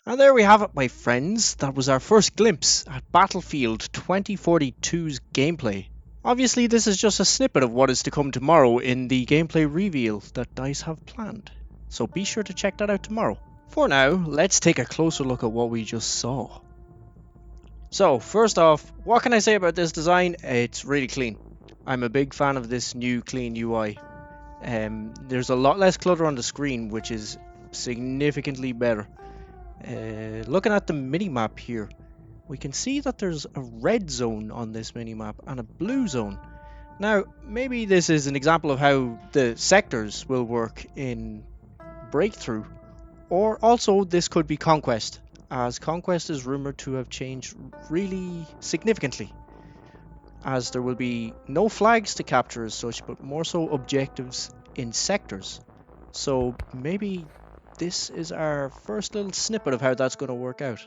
And there we have it, my friends. That was our first glimpse at Battlefield 2042's gameplay. Obviously, this is just a snippet of what is to come tomorrow in the gameplay reveal that DICE have planned. So be sure to check that out tomorrow. For now, let's take a closer look at what we just saw. So, first off, what can I say about this design? It's really clean. I'm a big fan of this new clean UI. There's a lot less clutter on the screen, which is significantly better. Looking at the minimap here, we can see that there's a red zone on this minimap and a blue zone. Now, maybe this is an example of how the sectors will work in Breakthrough, or also this could be Conquest, as Conquest is rumored to have changed really significantly, as there will be no flags to capture as such, but more so objectives in sectors. So maybe this is our first little snippet of how that's going to work out.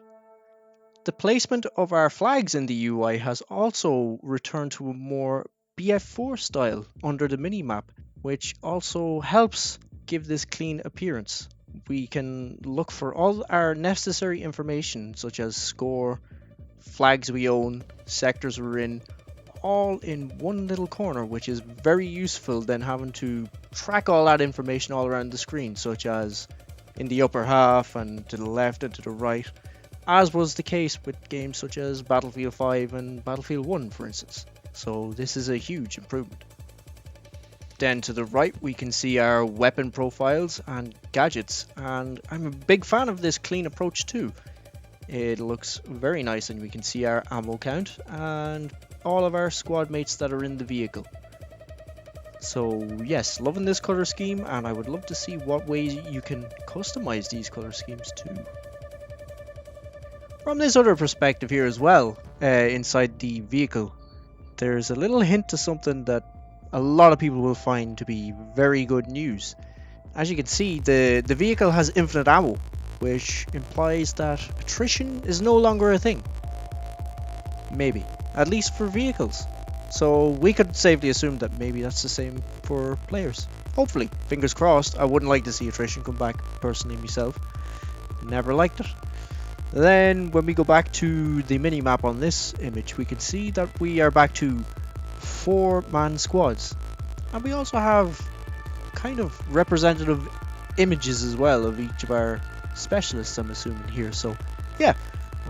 The placement of our flags in the UI has also returned to a more BF4 style under the minimap, which also helps give this clean appearance. We can look for all our necessary information such as score, flags we own, sectors we're in, all in one little corner, which is very useful than having to track all that information all around the screen, such as in the upper half and to the left and to the right, as was the case with games such as Battlefield 5 and Battlefield 1, for instance. So this is a huge improvement. Then to the right we can see our weapon profiles and gadgets, and I'm a big fan of this clean approach too. It looks very nice, and we can see our ammo count and all of our squad mates that are in the vehicle. So yes, loving this color scheme, and I would love to see what ways you can customize these color schemes too. From this other perspective here as well, inside the vehicle, there's a little hint to something that a lot of people will find to be very good news. As you can see, the vehicle has infinite ammo, which implies that attrition is no longer a thing. Maybe, at least for vehicles. So we could safely assume that maybe that's the same for players. Hopefully, fingers crossed. I wouldn't like to see attrition come back personally myself. Never liked it. Then when we go back to the minimap on this image, we can see that we are back to 4-man squads. And we also have kind of representative images as well of each of our specialists, I'm assuming here. So yeah,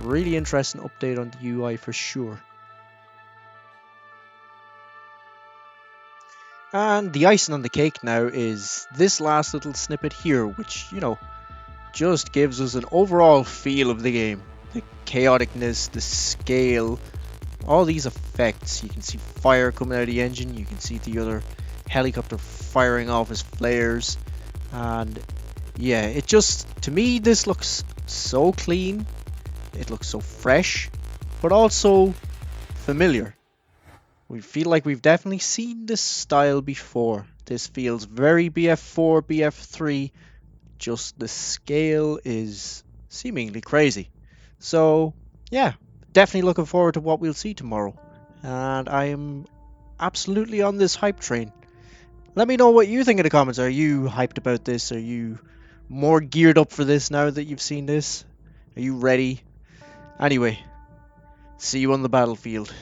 really interesting update on the UI for sure. And the icing on the cake now is this last little snippet here, which, just gives us an overall feel of the game. The chaoticness, the scale, all these effects. You can see fire coming out of the engine, you can see the other helicopter firing off his flares, and yeah, it just, to me, this looks so clean, it looks so fresh, but also familiar. We feel like we've definitely seen this style before. This feels very BF4, BF3, just the scale is seemingly crazy. So yeah, definitely looking forward to what we'll see tomorrow, and I am absolutely on this hype train. Let me know what you think in the comments. Are you hyped about this? Are you more geared up for this now that you've seen this? Are you ready? Anyway, see you on the battlefield.